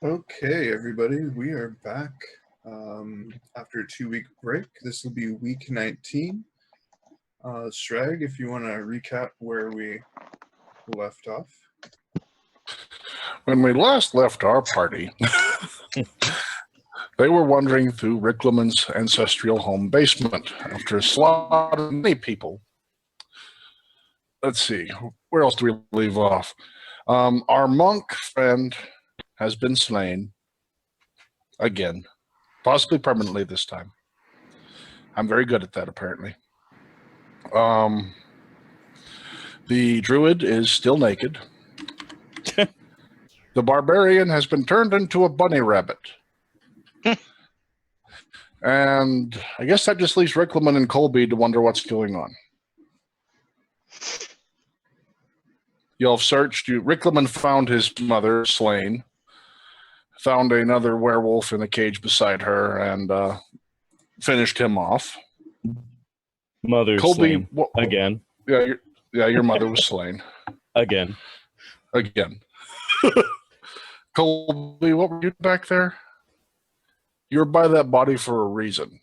Okay, everybody, we are back after a 2-week break. This will be week 19. Sragg, if you want to recap where we left off. When we last left our party, they were wandering through Riclamin's ancestral home basement after slaughtering many people. Let's see, where else do we leave off? Our monk friend has been slain again, possibly permanently this time. I'm very good at that, apparently. The druid is still naked. The barbarian has been turned into a bunny rabbit. And I guess that just leaves Riclamin and Colby to wonder what's going on. You'll have searched. Riclamin found his mother slain, found another werewolf in a cage beside her, and finished him off. Mother slain. Again. Yeah, your mother was slain. Again. Colby, what were you back there? You were by that body for a reason.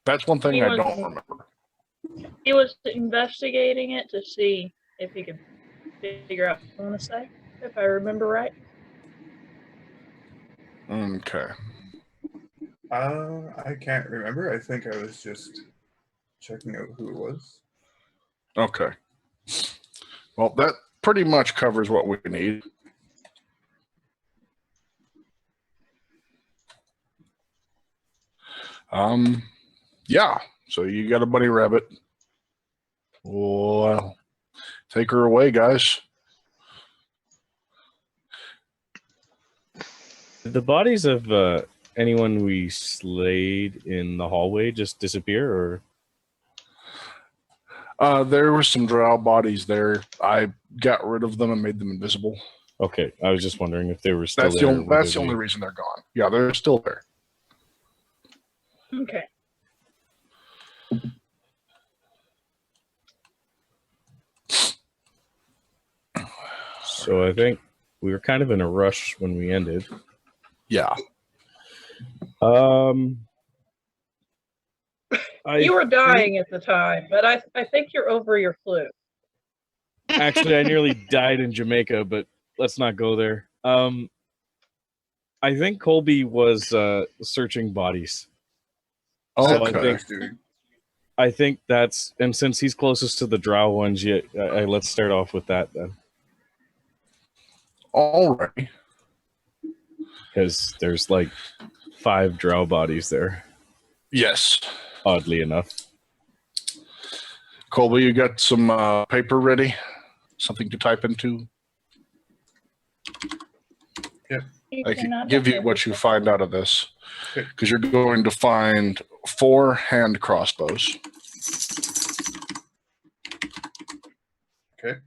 That's one thing I don't remember. He was investigating it to see if he could figure out what I want to say, if I remember right. Okay. I can't remember. I think I was just checking out who it was. Okay. Well, that pretty much covers what we need. Yeah. So you got a bunny rabbit. Well, take her away, guys. Did the bodies of anyone we slayed in the hallway just disappear, or? There were some drow bodies there. I got rid of them and made them invisible. Okay, I was just wondering if they were still there. That's the only reason they're gone. Yeah, they're still there. Okay. So I think we were kind of in a rush when we ended. Yeah. You were dying at the time, but I think you're over your flu. Actually, I nearly died in Jamaica, but let's not go there. I think Colby was searching bodies. Oh, so okay. I think that's, and since he's closest to the drow ones, let's start off with that then. All right. Because there's like 5 drow bodies there. Yes. Oddly enough. Colby, you got some paper ready? Something to type into? Yep. I can give you what you find out of this. Because you're going to find 4 hand crossbows. Okay.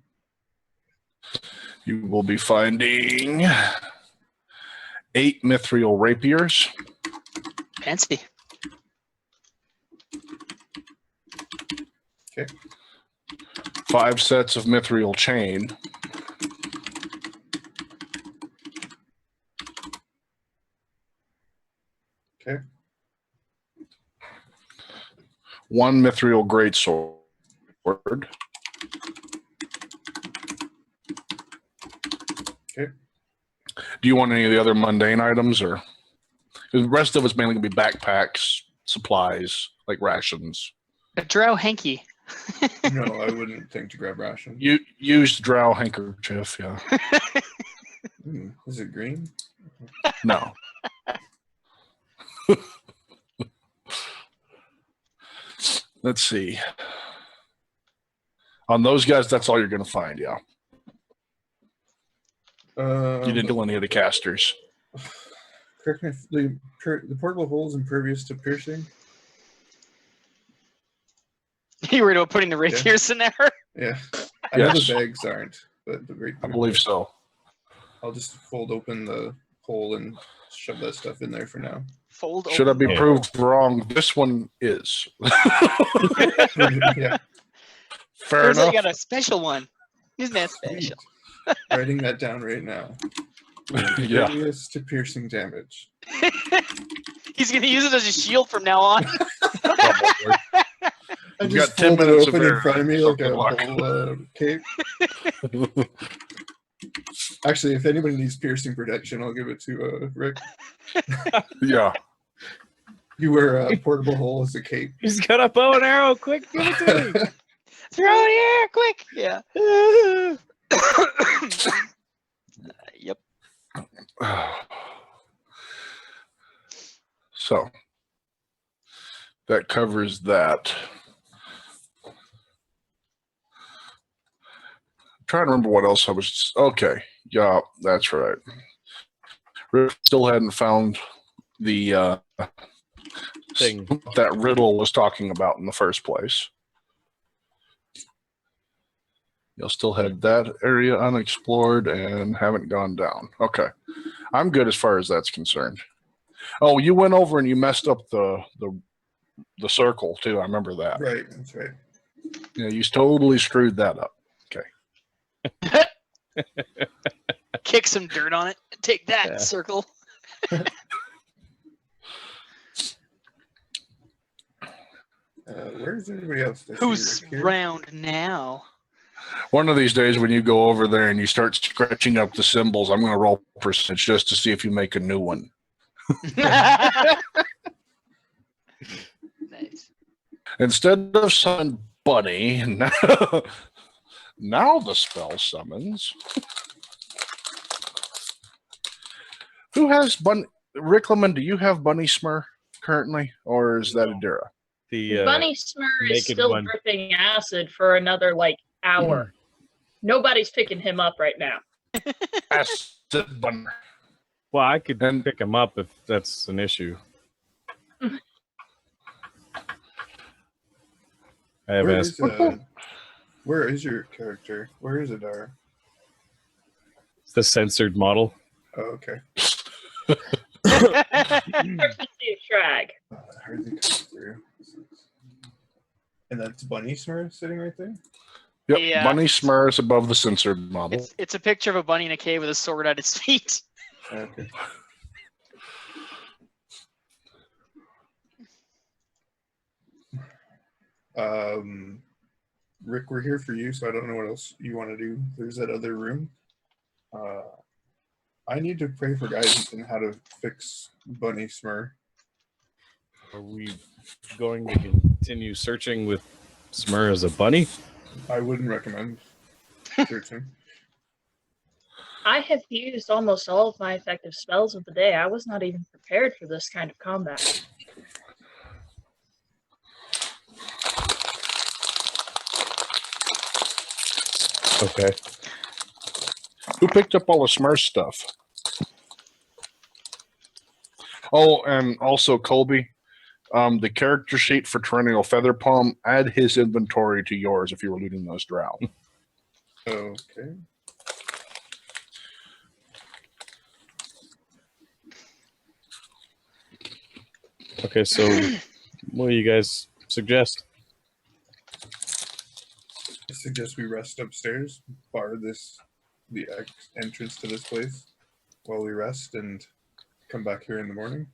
You will be finding 8 mithril rapiers. Fancy. Okay. 5 sets of mithril chain. Okay. 1 mithril greatsword. Okay. Do you want any of the other mundane items, or the rest of it's mainly gonna be backpacks, supplies, like rations? A drow hanky. No, I wouldn't think to grab rations. You used drow handkerchief, yeah. Is it green? No. Let's see. On those guys, that's all you're going to find, yeah. You didn't do any of the casters. Correct me if the portable hole is impervious to piercing. You were putting the rapiers in there? Yeah. I know the bags aren't, but the rapiers. I believe so. I'll just fold open the hole and shove that stuff in there for now. Should I be proved wrong? This one is. Yeah. Fair enough. I got a special one. Isn't that special? Writing that down right now. Yeah. Radius to piercing damage. He's gonna use it as a shield from now on. Probably. I You've just got 10 fold it minutes of open in air, front of me like a something like- whole cape. Actually, if anybody needs piercing protection, I'll give it to Rick. Yeah. You wear a portable hole as a cape. He's got a bow and arrow. Quick, give it to me. Throw it here, quick! Yeah. Yep. So that covers that. I'm trying to remember what else I was. Okay. Yeah, that's right. Rick still hadn't found the Thing. that Riddle was talking about in the first place. You'll still have that area unexplored and haven't gone down. Okay. I'm good as far as that's concerned. Oh, you went over and you messed up the circle too. I remember that. Right, that's right. Yeah, you totally screwed that up. Kick some dirt on it. Take that, Yeah. circle. Where's everybody else? I see Who's Rick here. round now? One of these days when you go over there and you start scratching up the symbols, I'm going to roll percentage just to see if you make a new one. Nice. Instead of summon Bunny, now the spell summons. Who has Bunny? Riclamin, do you have Bunny Smurrrrh currently, or is that Adira? The Bunny Smurrrrh is naked still one. dripping acid for another hour. Nobody's picking him up right now. Acid Bunny. Well, I could And- pick him up if that's an issue. I have asked. Where is your character? Where is Adara? The censored model. Oh, okay. Courtesy of Sragg. Hardly comes through. And that's Bunny Smurrrrh sitting right there? Yep, Yeah. Bunny Smurrrrh is above the censored model. It's a picture of a bunny in a cave with a sword at its feet. Okay. Rick, we're here for you, so I don't know what else you want to do. There's that other room. I need to pray for guidance on how to fix Bunny Smurrrrh. Are we going to continue searching with Smurrrrh as a bunny? I wouldn't recommend searching. I have used almost all of my effective spells of the day. I was not even prepared for this kind of combat. Okay. Who picked up all the Smurf stuff? Oh, and also Colby, the character sheet for Perennial Feather Palm, add his inventory to yours if you were looting those drow. Okay. Okay, so what do you guys suggest? I suggest we rest upstairs, bar the entrance to this place while we rest and come back here in the morning.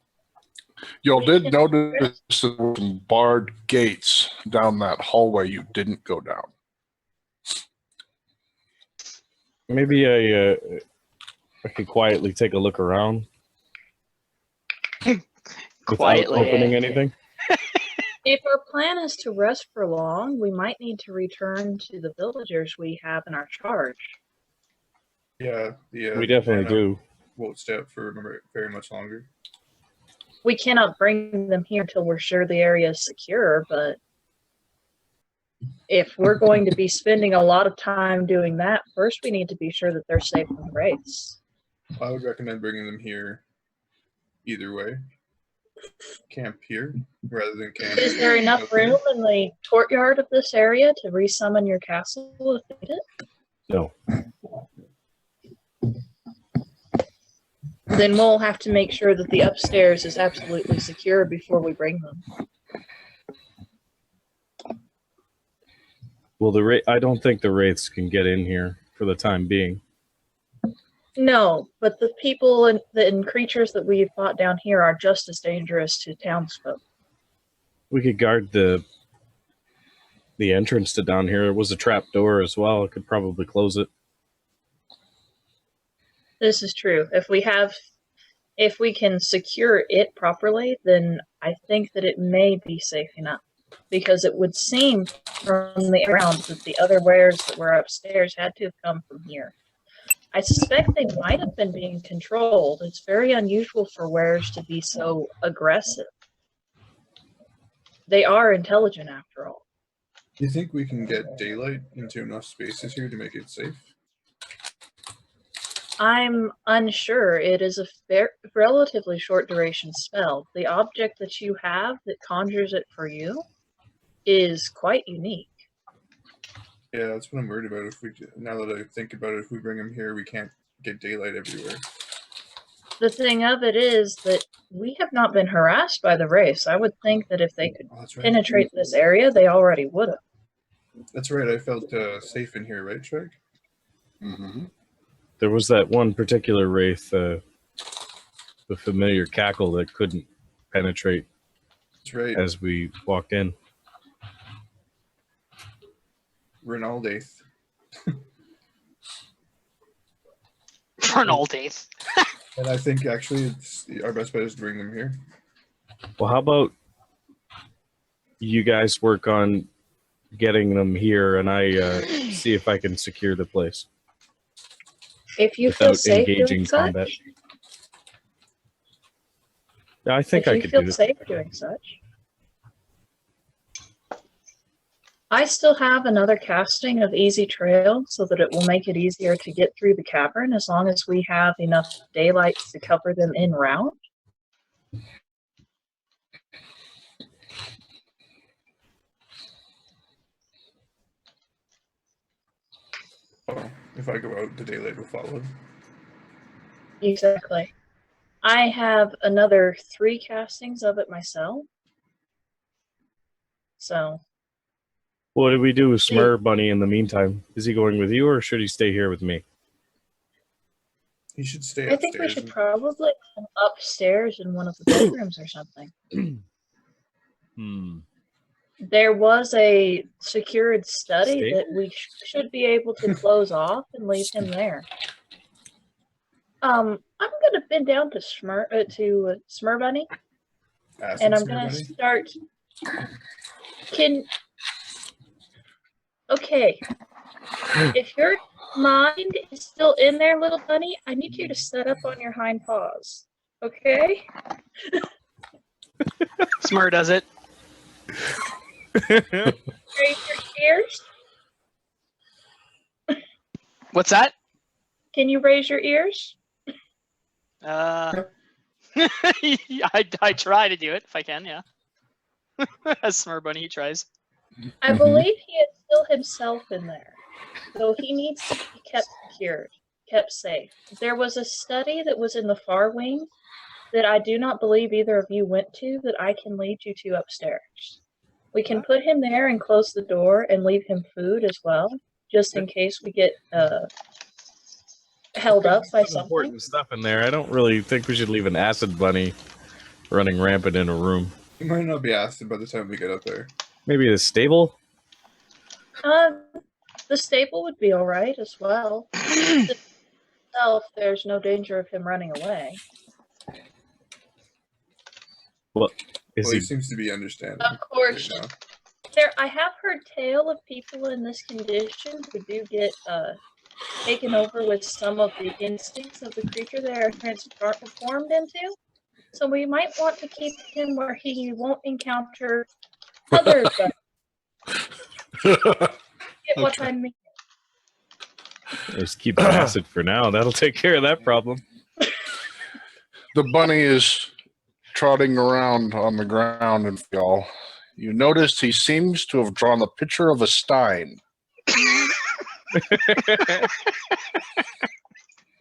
Y'all did notice there were some barred gates down that hallway you didn't go down. Maybe I could quietly take a look around without Quietly. opening anything. If our plan is to rest for long, we might need to return to the villagers we have in our charge. Yeah, We definitely do. Won't stay up for very much longer. We cannot bring them here until we're sure the area is secure, but if we're going to be spending a lot of time doing that, first we need to be sure that they're safe from the wraiths. I would recommend bringing them here either way. Camp here rather than camp. Is there enough room in the courtyard of this area to resummon your castle if needed? No. Then we'll have to make sure that the upstairs is absolutely secure before we bring them. Well, I don't think the wraiths can get in here for the time being. No, but the people and creatures that we fought down here are just as dangerous to townsfolk. We could guard the entrance to down here. There was a trap door as well. I could probably close it. This is true. If we can secure it properly, then I think that it may be safe enough. Because it would seem from the ground that the other wares that were upstairs had to have come from here. I suspect they might have been being controlled. It's very unusual for wares to be so aggressive. They are intelligent after all. Do you think we can get daylight into enough spaces here to make it safe? I'm unsure. It is a relatively short duration spell. The object that you have that conjures it for you is quite unique. Yeah, that's what I'm worried about. Now that I think about it, if we bring him here, we can't get daylight everywhere. The thing of it is that we have not been harassed by the race. I would think that if they could penetrate this area, they already would have. That's right. I felt safe in here, right, Shrek? Mm-hmm. There was that one particular wraith, the familiar cackle that couldn't penetrate. That's right. As we walked in. Ronaldaith. Ronaldaith. And I think actually our best bet is to bring them here. Well, how about you guys work on getting them here, and I see if I can secure the place. If you feel without safe engaging doing combat. such, Yeah, I think if I you could feel do it. safe doing such. I still have another casting of Easy Trail so that it will make it easier to get through the cavern as long as we have enough daylight to cover them en route. Well, if I go out, the daylight will follow. Exactly. I have another 3 castings of it myself. So, What do we do with Smurrrrh Bunny in the meantime? Is he going with you, or should he stay here with me? He should stay I upstairs. think we should probably go upstairs in one of the bedrooms or something. There was a secured study that we should be able to close off and leave him there. I'm gonna bend down to Smurrrrh Bunny, and I'm gonna start. Okay, if your mind is still in there, little bunny, I need you to set up on your hind paws. Okay? Smurrrrh does it. Raise your ears. What's that? Can you raise your ears? I try to do it if I can, yeah. As Smurrrrh Bunny, he tries. I believe he is still himself in there, so he needs to be kept secured, kept safe. There was a study that was in the far wing that I do not believe either of you went to that I can lead you to upstairs. We can put him there and close the door and leave him food as well, just in case we get held up by something. Important stuff in there. I don't really think we should leave an acid bunny running rampant in a room. He might not be acid by the time we get up there. Maybe the stable? The stable would be all right as well. Itself, there's no danger of him running away. Well, He seems to be understanding. Of course. Right now. I have heard tale of people in this condition who do get taken over with some of the instincts of the creature they are transformed into. So we might want to keep him where he won't encounter other Get what I mean? Just keep the acid for now. That'll take care of that problem. The bunny is trotting around on the ground, and y'all, you notice he seems to have drawn a picture of a stein.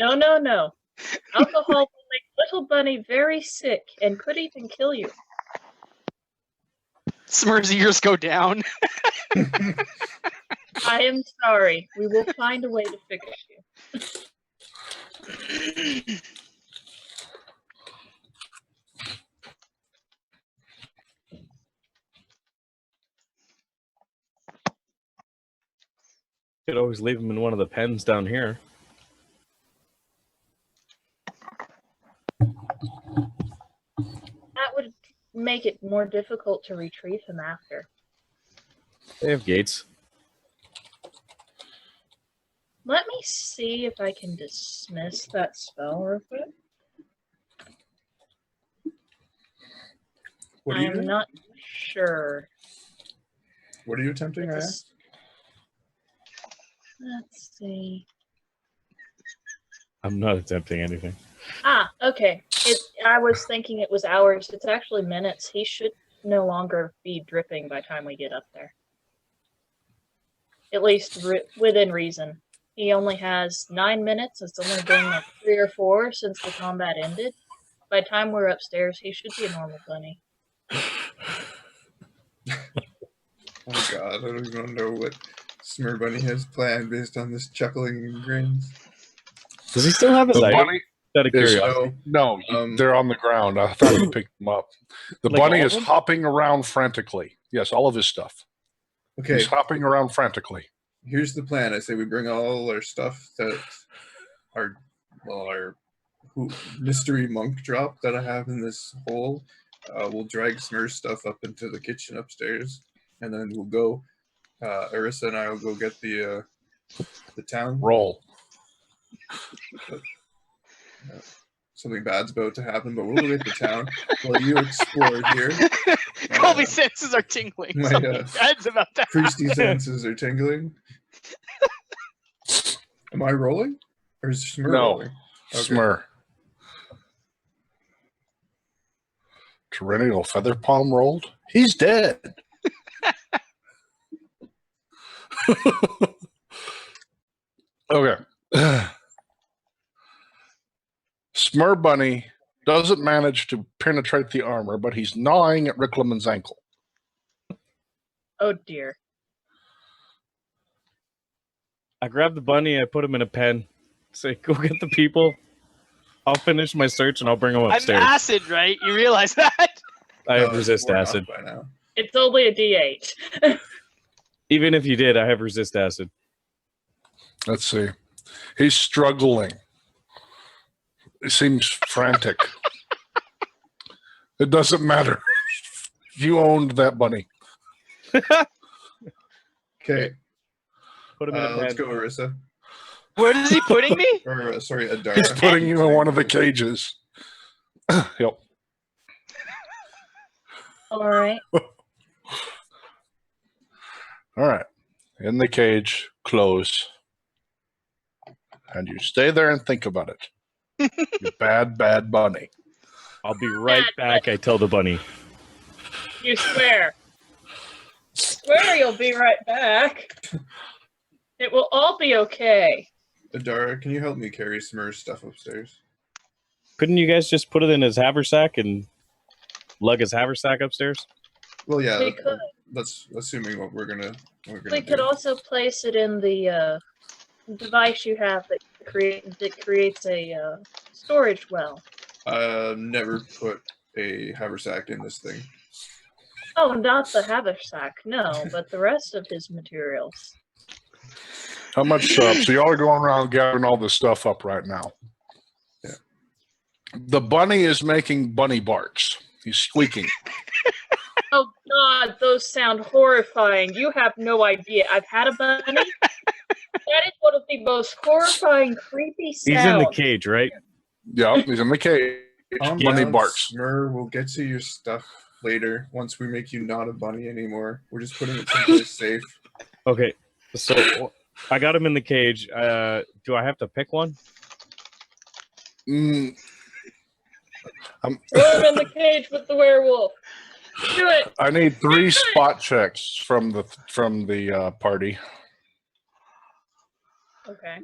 No. Alcohol will make little bunny very sick and could even kill you. Smurrrh's ears go down. I am sorry. We will find a way to fix you. Could always leave him in one of the pens down here. That would make it more difficult to retrieve him after. They have gates. Let me see if I can dismiss that spell real quick. What are you I'm doing? not sure. What are you attempting? I It's a asked? Let's see. I'm not attempting anything. Ah, okay. I was thinking it was hours. It's actually minutes. He should no longer be dripping by the time we get up there. At least within reason. He only has 9 minutes. It's only been like 3 or 4 since the combat ended. By the time we're upstairs, he should be a normal bunny. Oh god, I don't even know what Smurrrrh Bunny has planned based on this chuckling and grins. Does he still have his The item? bunny Out of is curiosity. No, no, they're on the ground. I thought you picked them up. The Like bunny all is of them? hopping around frantically. Yes, all of his stuff. okay, He's hopping around frantically. here's the plan. I say we bring all our stuff that our mystery monk drop that I have in this hole. We'll drag Smurrrrh's stuff up into the kitchen upstairs, and then we'll go. Arissa and I will go get the town. Roll. Something bad's about to happen, but we'll go get the town while you explore here. Colby's senses are tingling. my, Something bad's about to Priesty happen. senses are tingling. Am I rolling? Or is Smurrrrh No. rolling? Okay. Smurrrrh. Perennial feather palm rolled. He's dead. Okay. Smurrrrh Bunny doesn't manage to penetrate the armor, but he's gnawing at Riclamin's ankle. Oh dear. I grab the bunny, I put him in a pen. Say, go get the people. I'll finish my search and I'll bring them I'm upstairs. acid, right? You realize that? I have it's resist worn off acid. by now. It's only a D8. Even if you did, I have resist acid. Let's see. He's struggling. He seems frantic. It doesn't matter. You owned that bunny. Okay, Put him in a pen. let's go, Arissa. Where is he putting me? Or, sorry, He's Adara. putting you in one of the cages. Yep. All right. All right. In the cage, close. And you stay there and think about it. You bad, bad bunny. I'll be right back, I tell the bunny. You swear. Swear you'll be right back. It will all be okay. Adara, can you help me carry Smurrrh's stuff upstairs? Couldn't you guys just put it in his haversack and lug his haversack upstairs? Well, yeah, We could. that's assuming what we're gonna We could do. also place it in the device you have that creates a storage well. Never put a haversack in this thing. Oh, not the haversack, no, but the rest of his materials. How much? So y'all are going around gathering all this stuff up right now. Yeah. The bunny is making bunny barks. He's squeaking. Oh God, those sound horrifying. You have no idea. I've had a bunny. That is one of the most horrifying, creepy sounds. He's in the cage, right? Yep, he's in the cage. Calm Bunny down, barks. Smurrrrh, we'll get to your stuff later once we make you not a bunny anymore. We're just putting it someplace safe. Okay, so I got him in the cage. Do I have to pick one? Mm, Throw him in the cage with the werewolf. Do it. I need 3 spot checks from the party. Okay.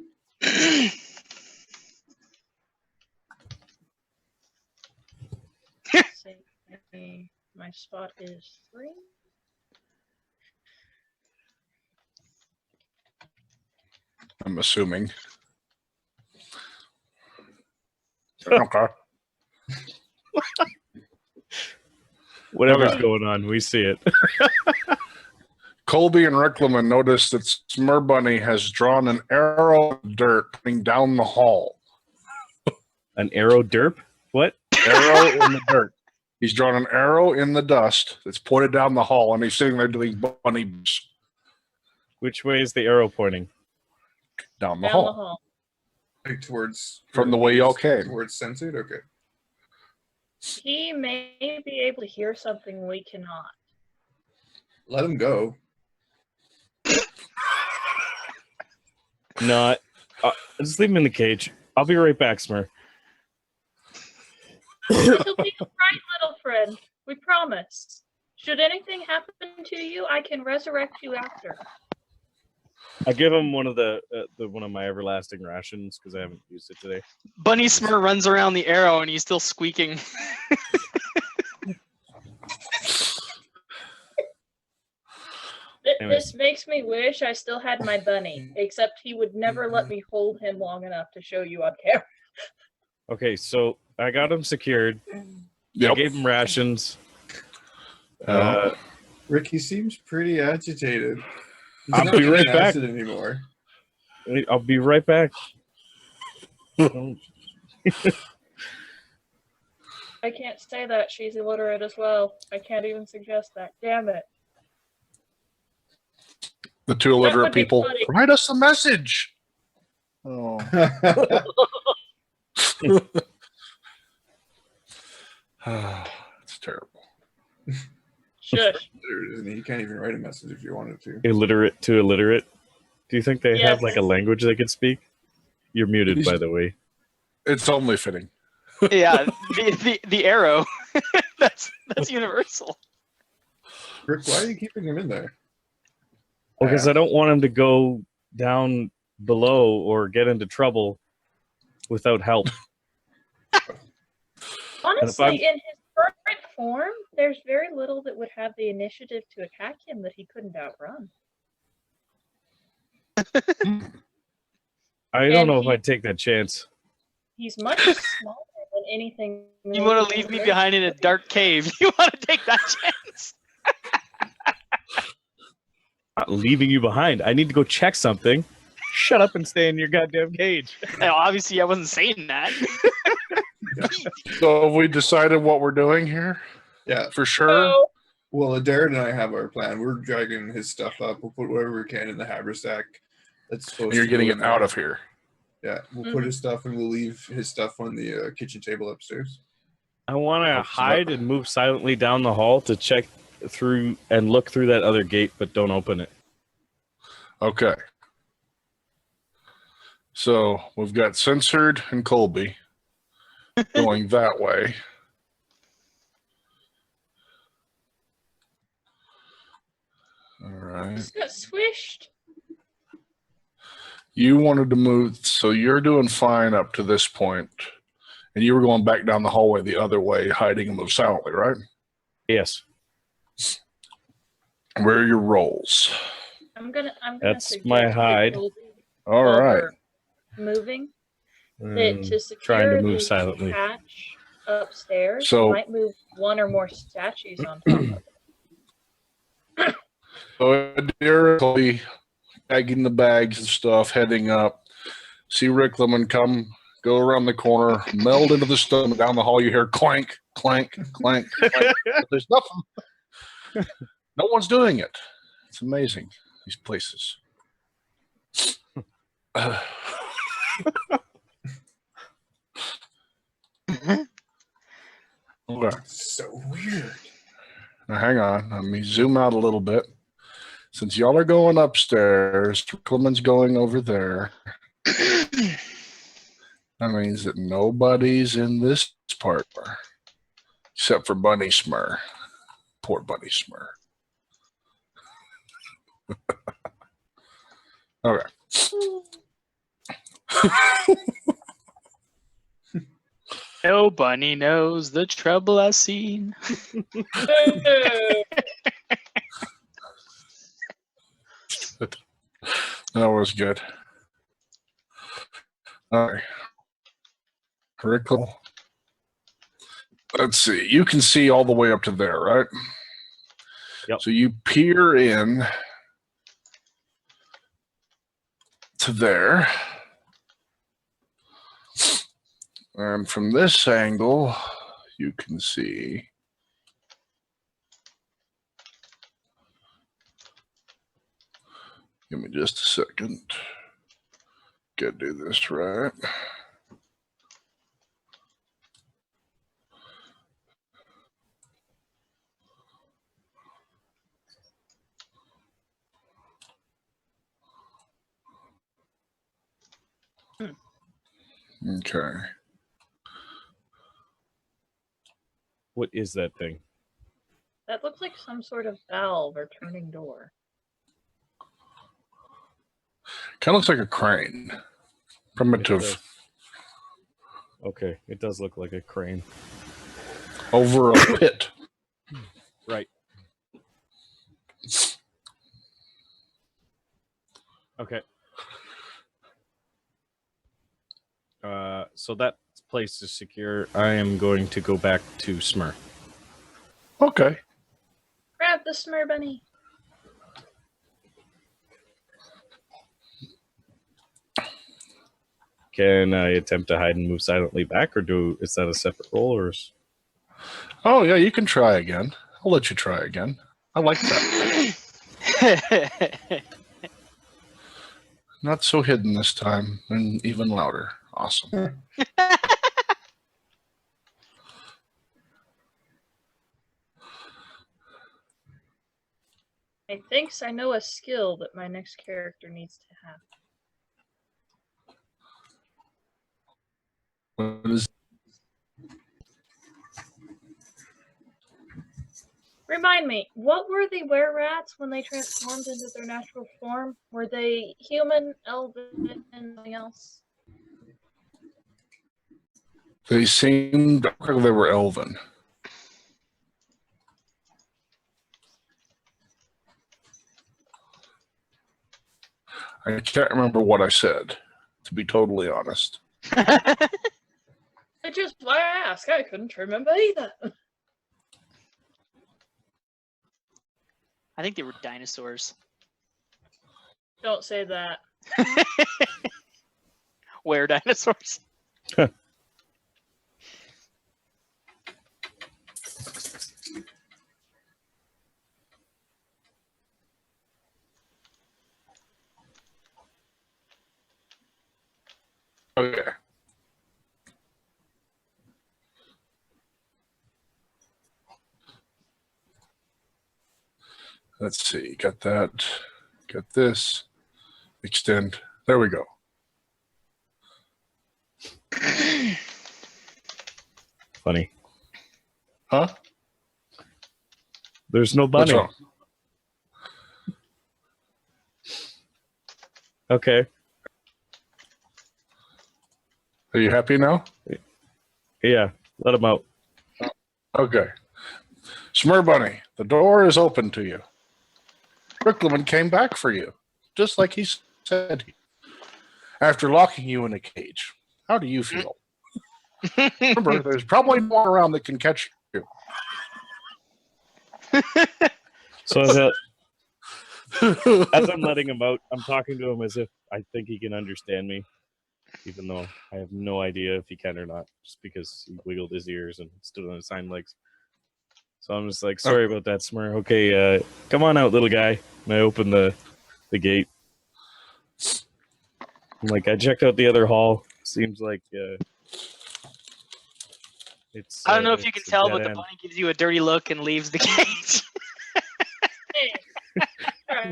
See, my spot is 3. I'm assuming. Okay. Whatever's Okay. going on, we see it. Colby and Riclamin notice that Smurrrrh Bunny has drawn an arrow of dirt coming down the hall. An arrow derp? What? Arrow in the dirt. He's drawn an arrow in the dust that's pointed down the hall, and he's sitting there doing bunny boots Which way is the arrow pointing? down the Down hall. the hall. Like towards From the way y'all came. Towards censored. Okay. He may be able to hear something we cannot. Let him go. Not. Just leave him in the cage. I'll be right back, Smurrrrh. He'll be all right, little friend. We promise. Should anything happen to you, I can resurrect you after. I give him one of the one of my everlasting rations because I haven't used it today. Bunny Smurrrrh runs around the arrow and he's still squeaking. This makes me wish I still had my bunny, except he would never let me hold him long enough to show you on camera. Okay, so I got him secured. I Yep. gave him rations. Rick, he seems pretty agitated. He's I'll not be right taking back. acid anymore. I'll be right back. I can't say that. She's illiterate as well. I can't even suggest that. Damn it. The two illiterate would be people, funny. write us a message. Oh. It's terrible. Shush. Isn't he? You can't even write a message if you wanted to. Illiterate to illiterate. Do you think they Yes. have like a language they could speak? You're muted, by the way. It's only fitting. Yeah, the arrow. that's universal. Rick, why are you keeping him in there? Because I don't want him to go down below or get into trouble without help. Honestly, in his current form, there's very little that would have the initiative to attack him that he couldn't outrun. I don't And know if he- I'd take that chance. He's much smaller than anything. You want to leave me behind in a dark cave? You want to take that chance? Not leaving you behind. I need to go check something. Shut up and stay in your goddamn cage. No, obviously, I wasn't saying that. So have we decided what we're doing here? Yeah. For sure? So, Well, Adair and I have our plan. We're dragging his stuff up. We'll put whatever we can in the haversack. That's supposed And you're to getting go it in out there. of here. Yeah, we'll put his stuff and we'll leave his stuff on the kitchen table upstairs. I want to Oh, so hide and move silently down the hall to check through and look through that other gate, but don't open it. Okay. So we've got Censored and Colby going that way. All right. just got swished. You wanted to move, so you're doing fine up to this point, and you were going back down the hallway the other way, hiding and move silently, right? Yes. Where are your rolls? I'm gonna That's suggest my that hide. Colby, All while right. we're moving, that Mm, to secure trying to move the silently. hatch upstairs, So- might move one or more statues on top of it. So Adair, Colby, bagging the bags and stuff, heading up. See Riclamin come, go around the corner, meld into the stone. Down the hall, you hear clank, clank, clank, clank. But there's nothing. No one's doing it. It's amazing, these places. Okay. So weird. Now, hang on. Let me zoom out a little bit. Since y'all are going upstairs, Clement's going over there. That means that nobody's in this part except for Bunny Smurrrrh. Poor Bunny Smurrrrh. Okay. No bunny knows the trouble I've seen. That was good. All right. Riclamin. Let's see. You can see all the way up to there, right? Yep. So you peer in to there. And from this angle, you can see give me just a second. Gotta do this right. Okay. What is that thing? That looks like some sort of valve or turning door. Kind of looks like a crane. Primitive. Okay, it does look like a crane. Over a pit. Right. Okay. So that place is secure. I am going to go back to Smurrrrh. Okay. Grab the Smurrrrh bunny. Can I attempt to hide and move silently back, or is that a separate roll, or? Oh, yeah, you can try again. I'll let you try again. I like that. Not so hidden this time, and even louder. Awesome. I think I know a skill that my next character needs to have. What is Remind me, what were the were-rats when they transformed into their natural form? Were they human, elven, and something else? They seemed like they were elven. I can't remember what I said, to be totally honest. That's just why I asked. I couldn't remember either. I think they were dinosaurs. Don't say that. Were dinosaurs? Okay. Let's see. Got that. Got this. Extend. There we go. Funny. Huh? There's no What's bunny. wrong? Okay. Are you happy now? Yeah, let him out. Okay. Smurrrrh Bunny, the door is open to you. Riclamin came back for you, just like he said. After locking you in a cage, how do you feel? Remember, there's probably no one around that can catch you. So as I'm letting him out, I'm talking to him as if I think he can understand me, even though I have no idea if he can or not, just because he wiggled his ears and stood on his hind legs. So I'm just like, sorry about that, Smurrrrh. Okay, come on out, little guy. And I open the gate. I'm like, I checked out the other hall. Seems like it's. I don't know if you can it's a tell, dead but the end. bunny gives you a dirty look and leaves the cage.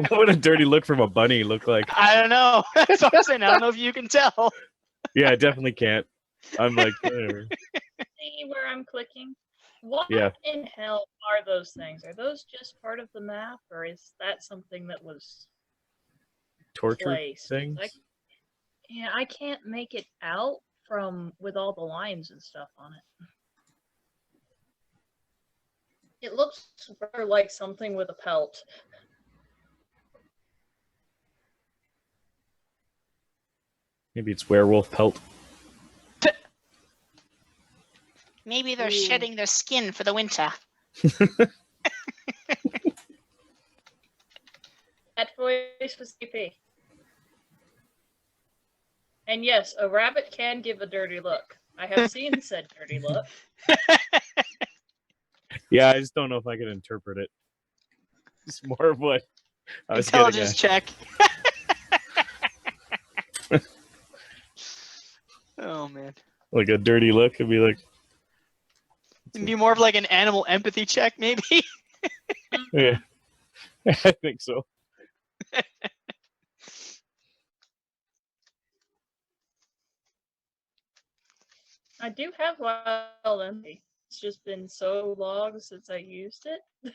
What would a dirty look from a bunny look like? I don't know. That's what I'm saying. I don't know if you can tell. Yeah, I definitely can't. I'm like, whatever. See where I'm clicking? What Yeah. in hell are those things? Are those just part of the map, or is that something that was Torture placed? things. Yeah, I can't make it out from with all the lines and stuff on it. It looks very like something with a pelt. Maybe it's werewolf pelt. Maybe they're Ooh. shedding their skin for the winter. That voice was creepy. And yes, a rabbit can give a dirty look. I have seen said dirty look. Yeah, I just don't know if I can interpret it. It's more of what I was getting Intelligence at. check. Oh man. Like a dirty look would be like, It'd be more of like an animal empathy check, maybe. yeah, I think so. I do have Wild Empty. It's just been so long since I used it.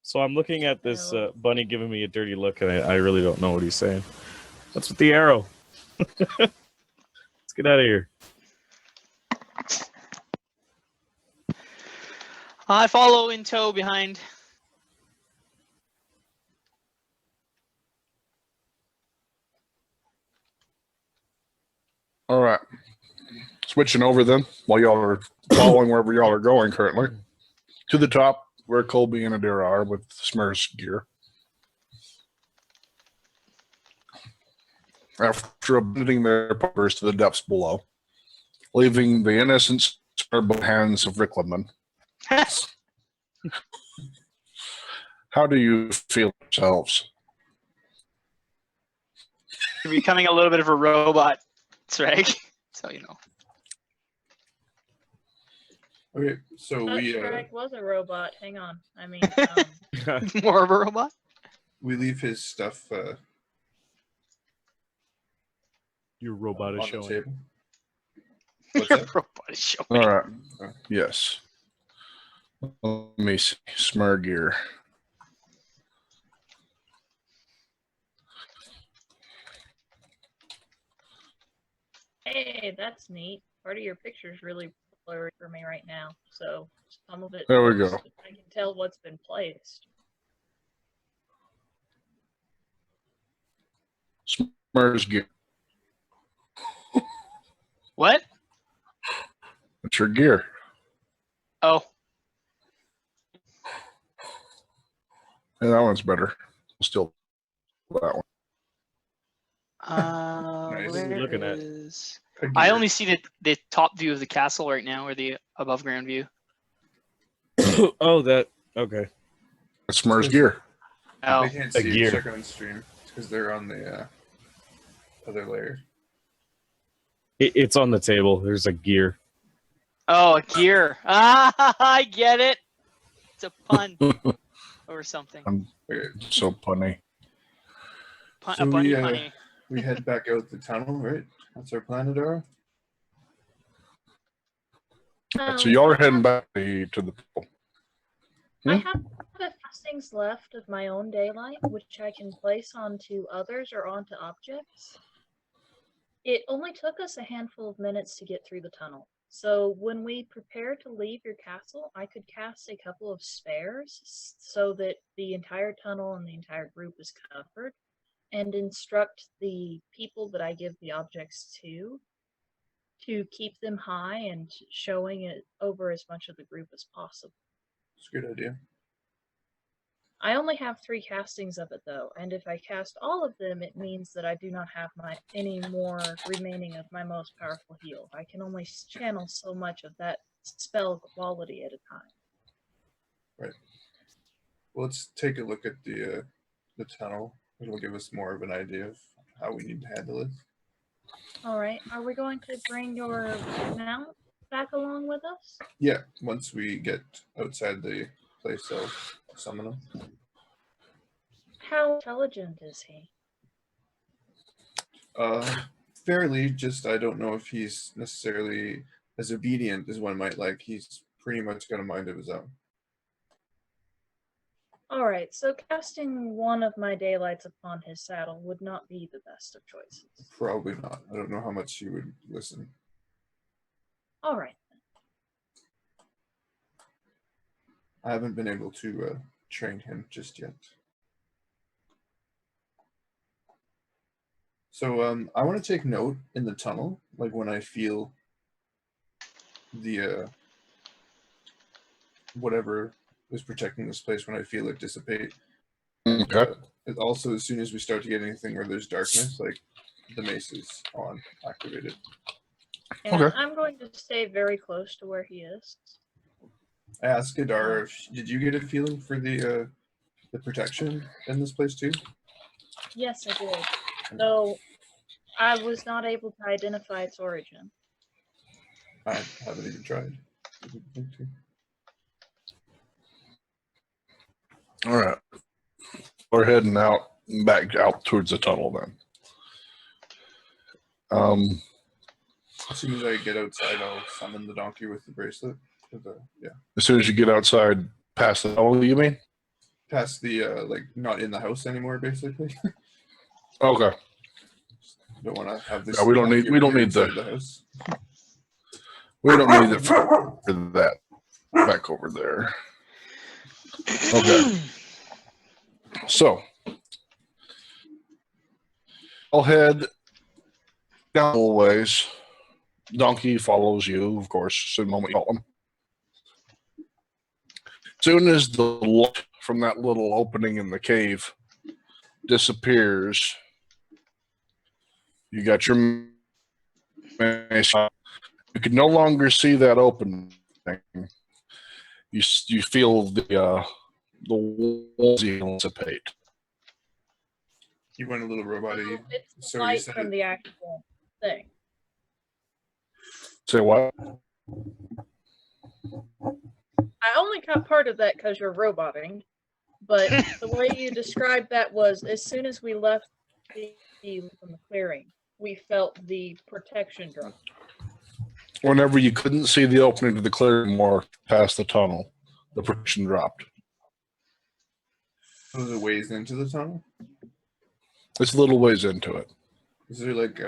So I'm looking at this Hello. bunny giving me a dirty look, and I really don't know what he's saying. What's with the arrow? Let's get out of here. I follow in tow behind. All right. Switching over then, while y'all are following wherever y'all are going currently. To the top, where Colby and Adira are with Smurrrrh's gear. After abandoning their partners to the depths below, leaving the innocent Smurrrrh hands of Riclamin. How do you feel yourselves? You're becoming a little bit of a robot, Sragg. So you know. Okay, so Shrek was a robot. Hang on. I mean, More of a robot? we leave his stuff Your robot is on the showing. table. What's Your that? robot is showing. All right. Yes. Let me see. Smurrrrh gear. hey, that's neat. Part of your picture's really blurry for me right now, so some of it. There we looks- go. I can tell what's been placed. Smurrrh's gear. What? It's your gear. Oh. Yeah, that one's better. Still that one. Nice. Where What are we looking at? is- A I gear. only see the top view of the castle right now, or the above ground view. Oh, that. Okay. It's Smurrrh's gear. Oh, They can't A see gear. it. Check on stream because they're on the other layer. It's on the table. There's a gear. oh, a gear. Ah, I get it. It's a pun or something. Okay, So punny. Pun, So a bunny we, punny. we head back out the tunnel, right? That's our plan, Adara. So y'all are heading back to the pool. I have the castings left of my own daylight, which I can place onto others or onto objects. It only took us a handful of minutes to get through the tunnel. So when we prepare to leave your castle, I could cast a couple of spares so that the entire tunnel and the entire group is covered, and instruct the people that I give the objects to keep them high and showing it over as much of the group as possible. It's a good idea. I only have 3 castings of it though, and if I cast all of them, it means that I do not have any more remaining of my most powerful heal. I can only channel so much of that spell quality at a time. Right. Well, let's take a look at the tunnel. It'll give us more of an idea of how we need to handle it. All right, are we going to bring your mount back along with us? Yeah, once we get outside the place, I'll summon him. How intelligent is he? Fairly, just I don't know if he's necessarily as obedient as one might like. He's pretty much got a mind of his own. All right, so casting one of my daylights upon his saddle would not be the best of choices. Probably not. I don't know how much he would listen. All right. I haven't been able to train him just yet. So I want to take note in the tunnel, like when I feel the whatever is protecting this place, when I feel it dissipate. Okay. And also, as soon as we start to get anything where there's darkness, like the mace is on, activated. And Okay. I'm going to stay very close to where he is. I asked Adara, did you get a feeling for the protection in this place too? Yes, I did. Though I was not able to identify its origin. I haven't even tried. Didn't think to. All right. We're heading back out towards the tunnel then. As soon as I get outside, I'll summon the donkey with the bracelet. Yeah. As soon as you get outside past the tunnel, you mean? Past the like not in the house anymore, basically. Okay. Don't want to have this. No, we don't need inside the house. We don't need it for that. Back over there. Okay. So I'll head down a little ways. Donkey follows you, of course, the moment you call him. Soon as the light from that little opening in the cave disappears, you got your mace. You can no longer see that opening. You feel the walls dissipate. You went a little robot-y. Well, it's the So you light said from it- the actual thing. Say what? I only caught part of that because you're roboting, but the way you described that was as soon as we left from the clearing, we felt the protection drop. Whenever you couldn't see the opening to the clearing more past the tunnel, the protection dropped. was it ways into the tunnel? It's a little ways into it. Is there like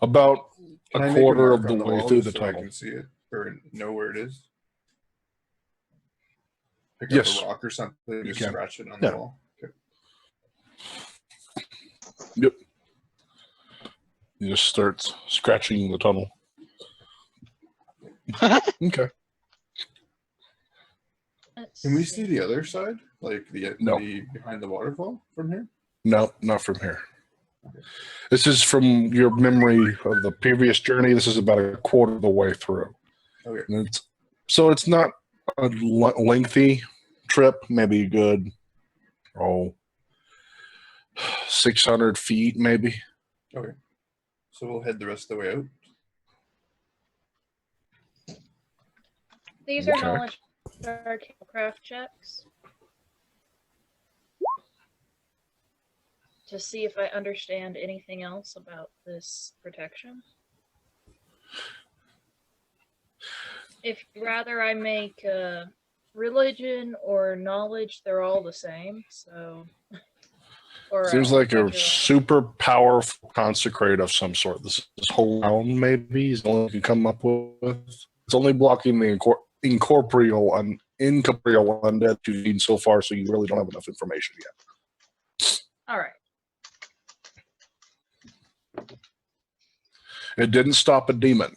About can a I make quarter mark of the on way wall through just the so I tunnel. can see it or know where it is? Pick Yes. up a rock or something, You just can. scratch it on Yeah. the wall. Okay. Yep. You just start scratching the tunnel. Okay. Can we see the other side, like No. the behind the waterfall from here? No, not from here. This is from your memory of the previous journey. This is about a quarter of the way through. Okay. And so it's not a lengthy trip, maybe a good, 600 feet, maybe. Okay. So we'll head the rest of the way out. These are Okay. knowledge craft checks to see if I understand anything else about this protection. If rather I make religion or knowledge, they're all the same. So, or Seems like a whichever. super powerful consecrate of some sort. This whole round maybe is the only you can come up with. It's only blocking the incorporeal undead you've seen so far, so you really don't have enough information yet. All right. It didn't stop a demon,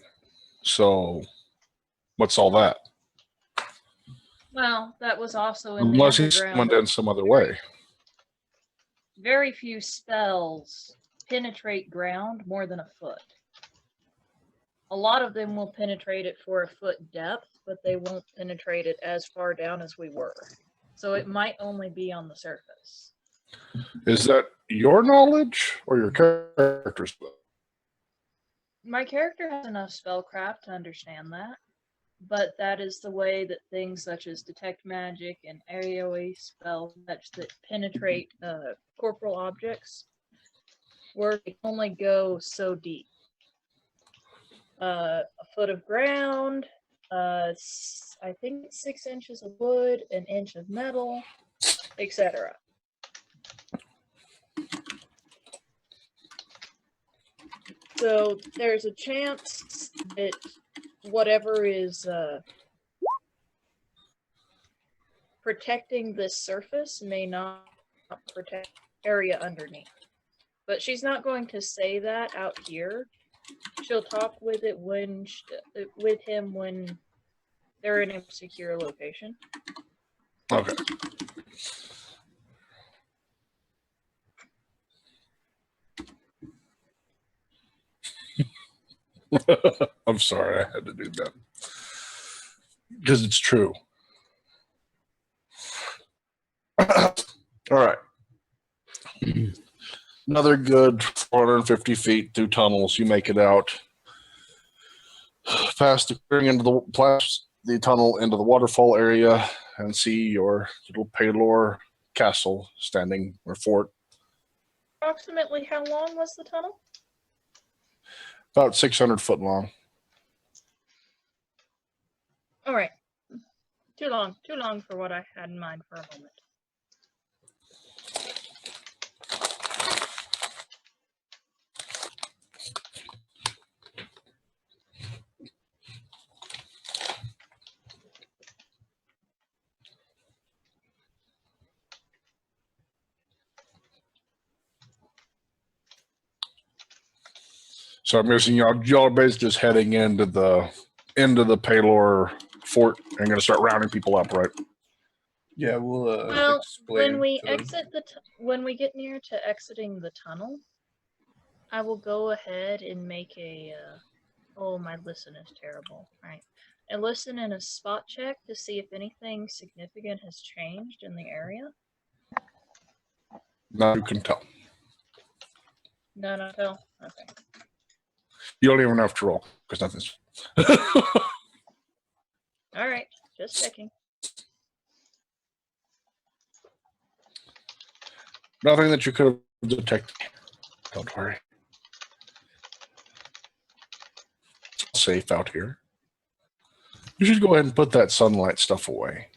so what's all that? Well, that was also in Unless the he underground. went in some other way. Very few spells penetrate ground more than a foot. A lot of them will penetrate it for a foot depth, but they won't penetrate it as far down as we were. So it might only be on the surface. Is that your knowledge or your character's? My character has enough spellcraft to understand that, but that is the way that things such as detect magic and AoE spells that penetrate corporal objects work. They only go so deep. A foot of ground, I think it's 6 inches of wood, an inch of metal, etc. So there's a chance that whatever is protecting this surface may not protect area underneath. But she's not going to say that out here. She'll talk with it with him when they're in a secure location. Okay. I'm sorry, I had to do that because it's true. All right. Another good 450 feet through tunnels. You make it out past the tunnel into the waterfall area and see your little Palor castle standing, or fort. Approximately how long was the tunnel? About 600 foot long. All right. Too long for what I had in mind for a moment. So I'm guessing y'all are basically just heading into the Palor fort and going to start rounding people up, right? Yeah, we'll Well, explain when we to them. exit when we get near to exiting the tunnel, I will go ahead and make a. Oh, my listen is terrible. Right, and listen in a spot check to see if anything significant has changed in the area. Now you can tell. No, no, no. Okay. You don't even have to roll because nothing's. All right, just checking. Nothing that you could have detected. Don't worry. It's safe out here. You should go ahead and put that sunlight stuff away.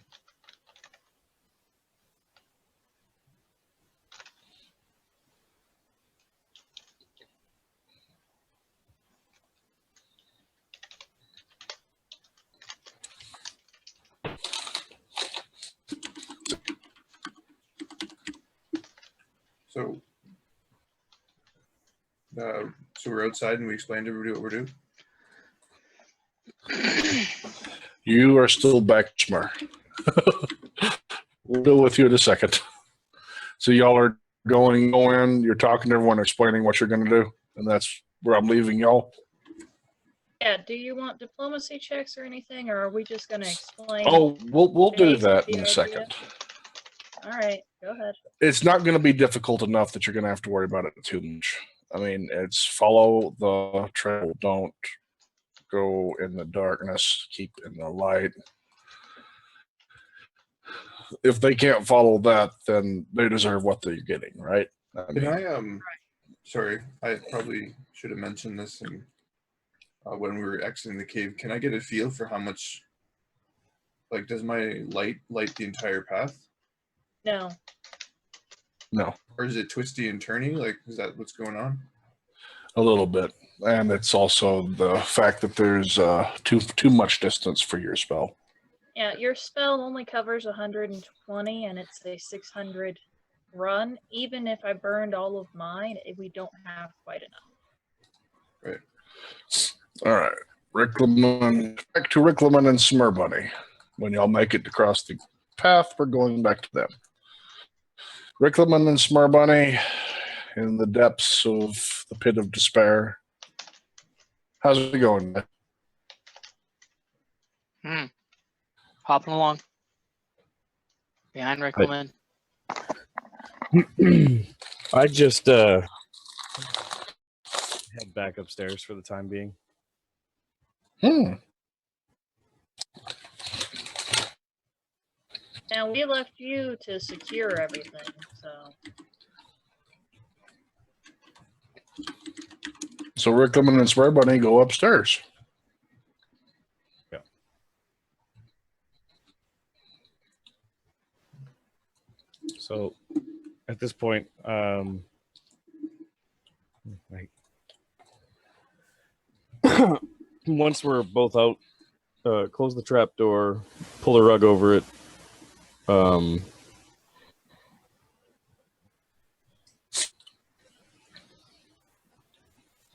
So we're outside and we explained to everybody what we're doing. You are still back, Smurrrrh. We'll deal with you in a second. So y'all are going in, you're talking to everyone, explaining what you're going to do, and that's where I'm leaving y'all. Yeah. Do you want diplomacy checks or anything, or are we just going to explain? Oh, we'll do that the in a idea? second. All right, go ahead. It's not going to be difficult enough that you're going to have to worry about it too much. I mean, it's follow the trail. Don't go in the darkness. Keep in the light. If they can't follow that, then they deserve what they're getting, right? Can I sorry, I probably should have mentioned this when we were exiting the cave. Can I get a feel for how much, like, does my light the entire path? No. No, Or is it twisty and turny? Like, is that what's going on? a little bit. And it's also the fact that there's too much distance for your spell. Yeah, your spell only covers 120, and it's a 600 run. Even if I burned all of mine, we don't have quite enough. Right. All right. Riclamin, back to Riclamin and Smurrrrh. When y'all make it across the path, we're going back to them. Riclamin and Smurrrrh in the depths of the pit of despair. How's it going? Hopping along. Behind Riclamin. I just head back upstairs for the time being. Now, we left you to secure everything, so... So Riclamin and Smurrrrh go upstairs. Yeah. So, at this point, once we're both out, close the trap door, pull the rug over it.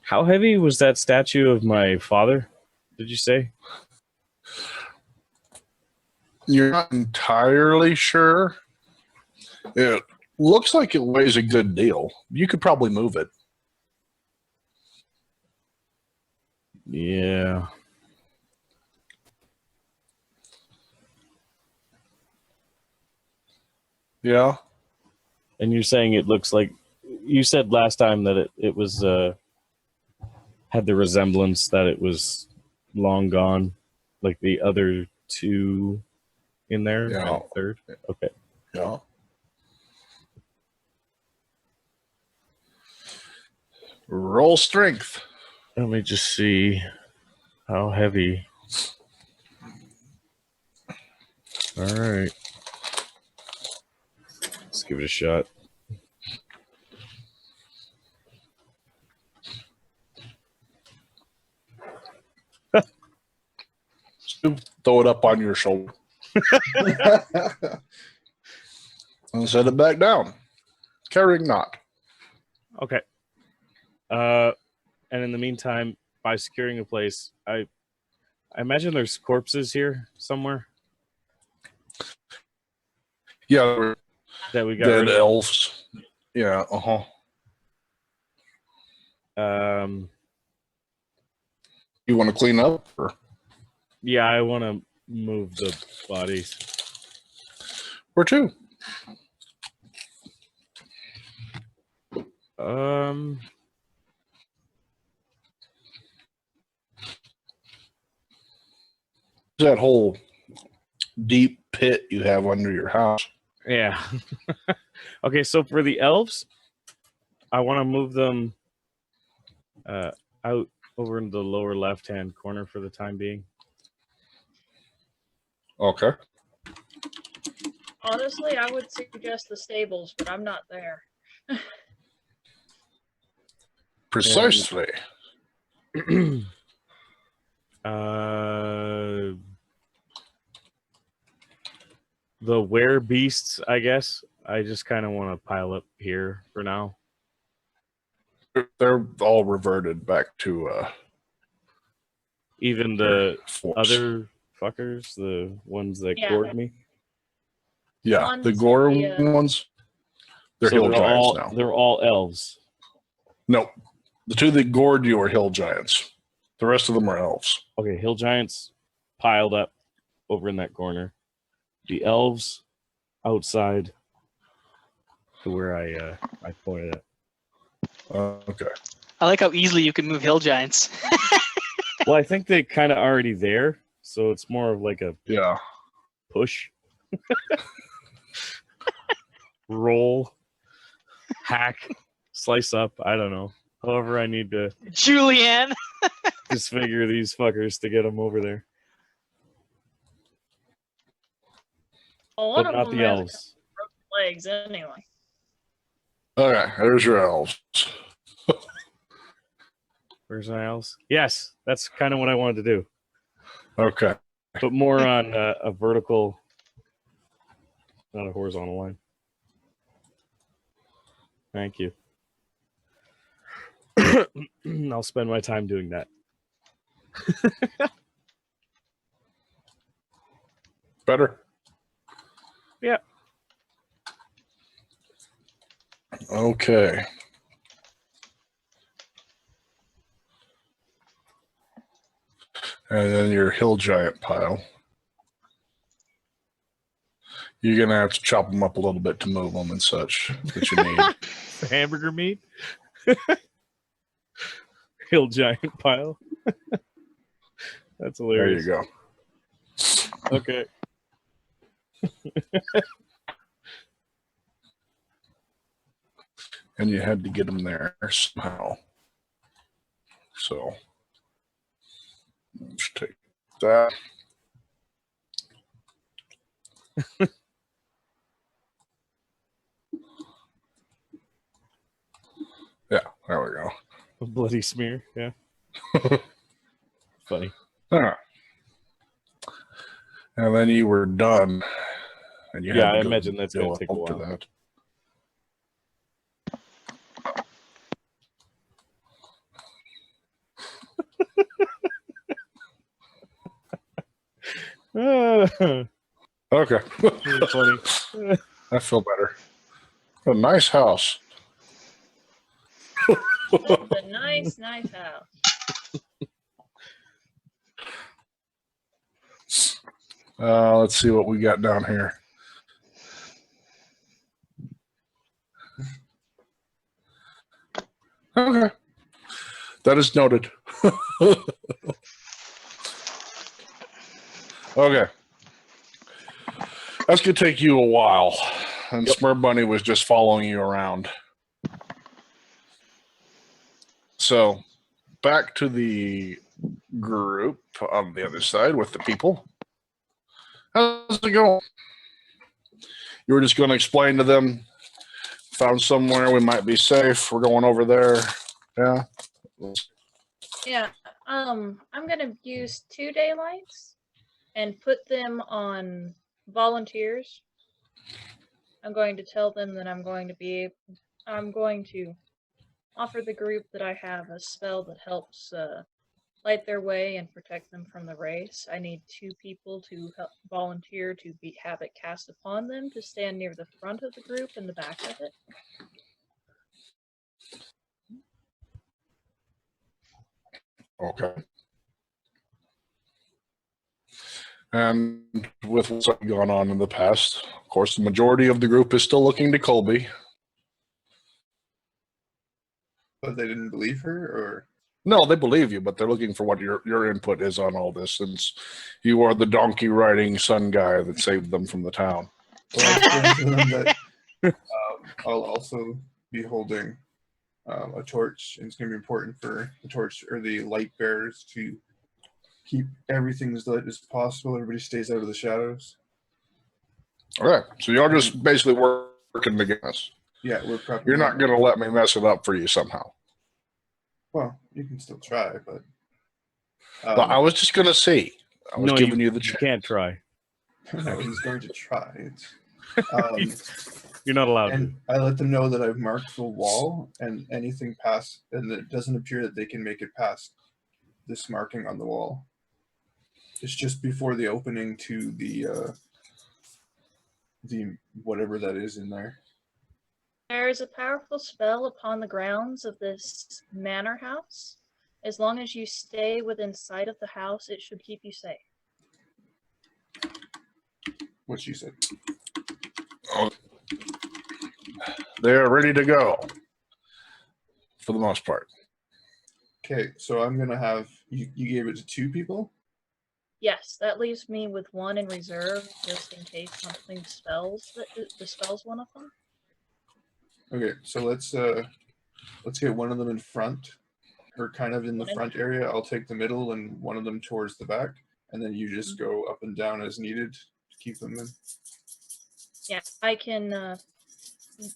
How heavy was that statue of my father? Did you say? You're not entirely sure. It looks like it weighs a good deal. You could probably move it. Yeah. Yeah. And you're saying it looks like you said last time that it was had the resemblance that it was long gone, like the other two in there. Yeah. And third. Okay. Yeah. Roll strength. Let me just see how heavy. All right. Let's give it a shot. Throw it up on your shoulder and set it back down. Carrying not. Okay. And in the meantime, by securing a place, I imagine there's corpses here somewhere Yeah, that we got dead rid of. elves. Yeah, You want to clean up? Or? Yeah, I want to move the bodies. Where to? That whole deep pit you have under your house. Yeah. Okay, so for the elves, I want to move them out over in the lower left-hand corner for the time being. Okay. Honestly, I would suggest the stables, but I'm not there. Precisely. The were beasts, I guess. I just kind of want to pile up here for now. They're all reverted back to Even the force. other fuckers, the ones that gored me. Yeah, the gore ones. They're so hill giants now. They're all elves. Nope. The two that gored you are hill giants. The rest of them are elves. Okay, hill giants piled up over in that corner. The elves outside to where I pointed at. Okay. I like how easily you can move hill giants. Well, I think they're kind of already there, so it's more of like a push, roll, hack, slice up. I don't know. However, I need to Julianne. disfigure these fuckers to get them over there. Well, one But of not them the has elves. broken legs anyway. Okay, there's your elves. Where's my elves? Yes, that's kind of what I wanted to do. Okay. But more on a vertical, not a horizontal line. Thank you. I'll spend my time doing that. Better? Yeah. Okay. And then your hill giant pile. You're going to have to chop them up a little bit to move them and such that you need. Hamburger meat? Hill giant pile. That's hilarious. There you go. Okay. And you had to get them there somehow. So let's take that. Yeah, there we go. A bloody smear, yeah. Funny. And then you were done. And you had Yeah, to I go imagine that's going to take a up to while. that. Okay. Funny. I feel better. A nice house. That's a nice house. Let's see what we got down here. Okay. That is noted. Okay. That's going to take you a while. And Smurrrrh Bunny was just following you around. So, back to the group on the other side with the people. How's it going? You were just going to explain to them, found somewhere we might be safe. We're going over there. Yeah. Yeah. I'm gonna use 2 daylights and put them on volunteers. I'm going to tell them that I'm going to offer the group that I have a spell that helps light their way and protect them from the race. I need 2 people to help volunteer to have it cast upon them to stand near the front of the group and the back of it. Okay. And with what's gone on in the past, of course, the majority of the group is still looking to Colby. But they didn't believe her, or No, they believe you, but they're looking for what your input is on all this, since you are the donkey riding sun guy that saved them from the town. well, I explained to them that I'll also be holding a torch, and it's going to be important for the torch or the light bearers to keep everything as light as possible. Everybody stays out of the shadows. All right, so you're just basically working together. Yeah, we're probably. You're not going to let me mess it up for you somehow. Well, you can still try, but. Well, I was just going to see. I was giving you the You chance. can't try. No, he's going to try. You're not allowed And I let them know that I've marked the wall, and anything past, and it doesn't appear that they can make it past this marking on the wall. It's just before the opening to the whatever that is in there. There is a powerful spell upon the grounds of this manor house. As long as you stay within sight of the house, it should keep you safe. What she said. Oh. They're ready to go for the most part. Okay, so I'm gonna have you gave it to 2 people. Yes, that leaves me with 1 in reserve, just in case something dispels one of them. Okay, so let's get one of them in front, or kind of in the front area. I'll take the middle and one of them towards the back, and then you just go up and down as needed to keep them in. Yeah, I can.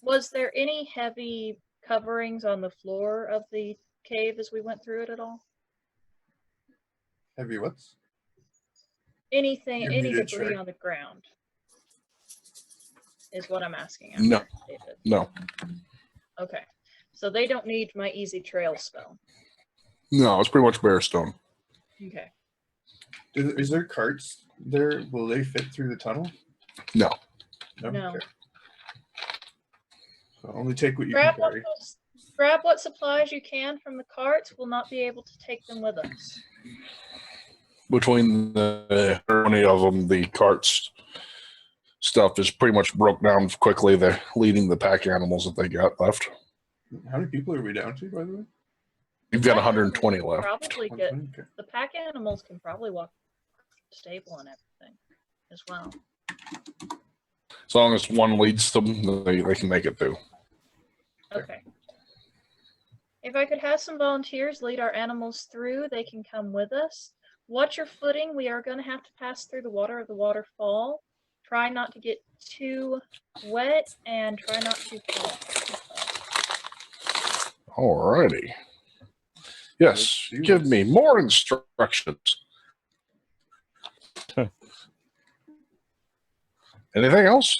Was there any heavy coverings on the floor of the cave as we went through it at all? Heavy what's? Any muted, debris Shrek. on the ground is what I'm asking. No. David. No. Okay, so they don't need my easy trail spell. No, it's pretty much bare stone. Okay. Is there carts there? Will they fit through the tunnel? No. No. Okay. So only take what you Grab can carry. what supplies you can from the carts. We'll not be able to take them with us. Between the 20 of them, the carts stuff is pretty much broke down quickly. They're leading the pack animals that they got left. How many people are we down to, by the way? You've got Pack 120 animals left. Probably get 120? Okay. the pack animals can probably walk to the stable and everything as well. As long as one leads them, they can make it through. Okay. If I could have some volunteers lead our animals through, they can come with us. Watch your footing. We are going to have to pass through the water of the waterfall. Try not to get too wet and try not to fall. Alrighty. Yes, Let's do give this. me more instructions. Um, Anything else?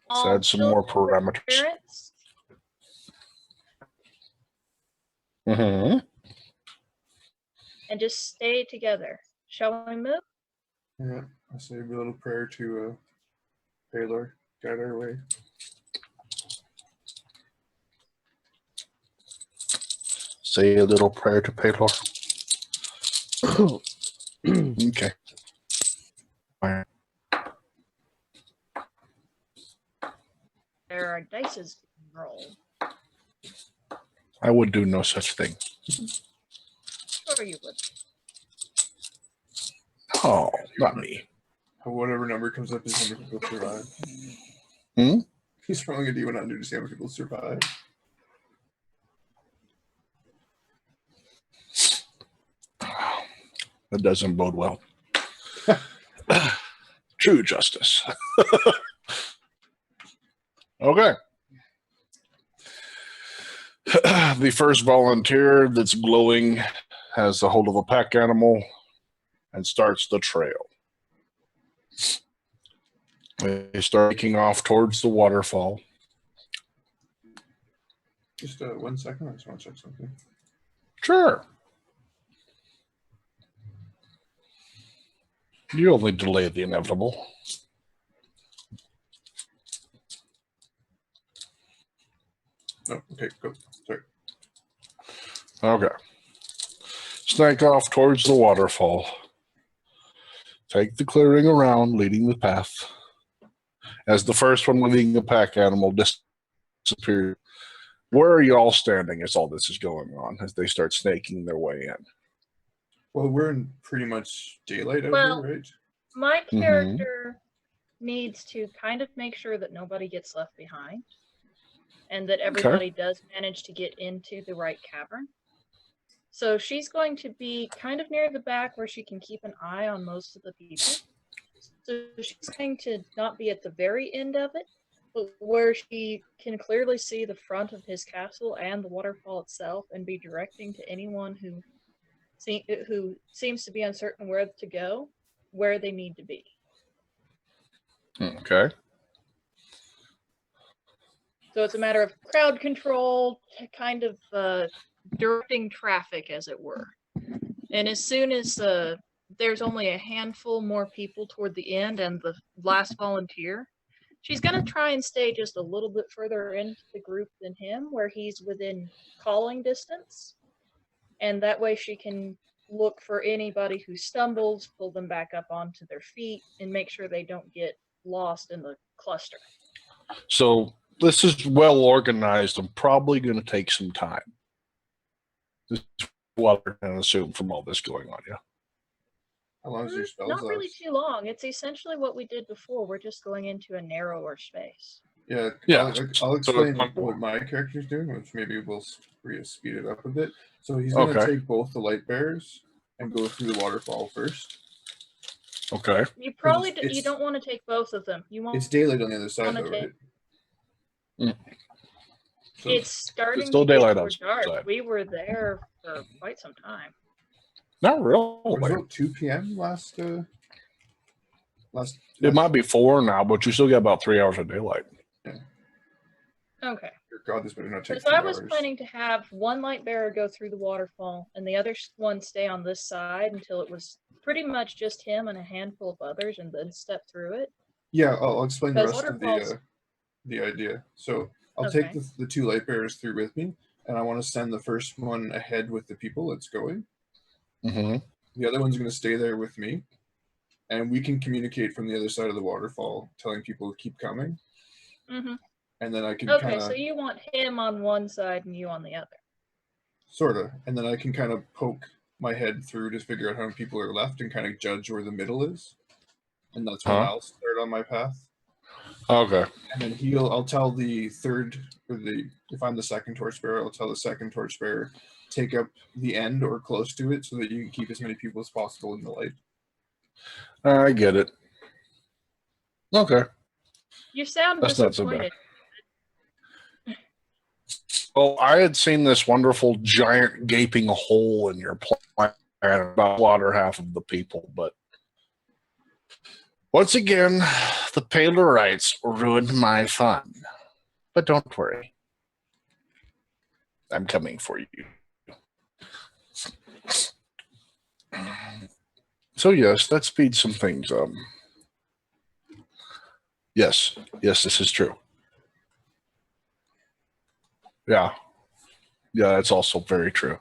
Let's add some more parameters. Parents, and just stay together. Shall we move? Yeah, I say a little prayer to Paylor, guide our way. Say a little prayer to Paylor. Okay. All right. There are dices being rolled. I would do no such thing. Sure you would. Oh, not me. Whatever number comes up is how many people survive. Hmm? He's rolling a D100 to see how many people survive. That doesn't bode well. True justice. Okay. The first volunteer that's glowing has the hold of a pack animal and starts the trail. They start taking off towards the waterfall. Just 1 second, I just want to check something. Sure. You only delay the inevitable. Oh, okay, go. Sorry. Okay. Snake off towards the waterfall. Take the clearing around, leading the path. As the first one leading the pack animal disappears, where are you all standing as all this is going on, as they start snaking their way in? Well, we're in pretty much daylight out Well, here, right? My Mhm. character needs to kind of make sure that nobody gets left behind and that everybody does manage to get into the right cavern. So she's going to be kind of near the back where she can keep an eye on most of the people. So she's going to not be at the very end of it, but where she can clearly see the front of his castle and the waterfall itself and be directing to anyone who seems to be uncertain where to go, where they need to be. Okay. So it's a matter of crowd control, kind of directing traffic, as it were. And as soon as there's only a handful more people toward the end and the last volunteer, she's going to try and stay just a little bit further into the group than him, where he's within calling distance. And that way she can look for anybody who stumbles, pull them back up onto their feet, and make sure they don't get lost in the cluster. So this is well organized and probably going to take some time. This is what I can assume from all this going on, yeah. How long is your spells Not really last? too long. It's essentially what we did before. We're just going into a narrower space. Yeah, Yeah. I'll explain So- what my character's doing, which maybe will speed it up a bit. So he's going to Okay. take both the light bearers and go through the waterfall first. Okay. You probably it's- you don't want to take both of them. You want It's daylight on the other side, wanna though, take- right? Mm. So It's starting still to get daylight more outside. dark. We were there for quite some time. Not it really. was about 2 p.m. last. It might be 4 now, but you still get about 3 hours of daylight. Okay. God, this better not take Because 2 I hours. was planning to have one light bearer go through the waterfall and the other one stay on this side until it was pretty much just him and a handful of others, and then step through it. Yeah, I'll explain the Because rest of waterfalls- the idea. So I'll Okay. take the 2 light bearers through with me, and I want to send the first one ahead with the people that's going. Mm-hmm. The other one's going to stay there with me, and we can communicate from the other side of the waterfall, telling people to keep coming, Mm-hmm. and then I can Okay, kind of so you want him on one side and you on the other. sort of, and then I can kind of poke my head through to figure out how many people are left and kind of judge where the middle is, and that's when I'll start on my path. Okay. And then I'll tell the third, if I'm the second torchbearer, I'll tell the second torchbearer take up the end or close to it so that you can keep as many people as possible in the light. I get it. Okay. You sound That's not so bad. disappointed. Well, I had seen this wonderful giant gaping hole in your plan about slaughter half of the people, but once again, the Palerites ruined my fun. But don't worry. I'm coming for you. So yes, that speeds some things up. Yes, this is true. Yeah, that's also very true.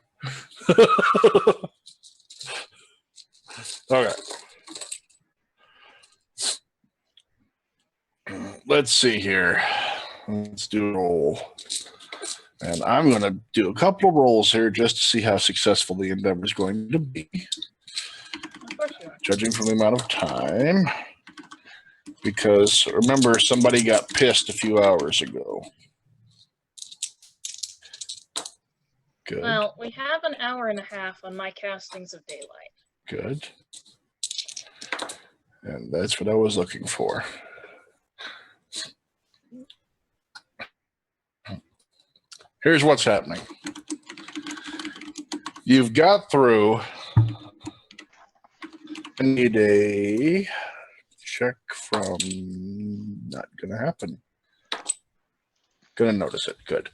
Okay. Let's see here. Let's do a roll. And I'm going to do a couple of rolls here just to see how successful the endeavor is going to be. Of course you are. Judging from the amount of time. Because remember, somebody got pissed a few hours ago. Good. Well, we have an hour and a half on my castings of daylight. Good. And that's what I was looking for. Here's what's happening. You've got through. I need a check from. Not going to happen. Going to notice it. Good.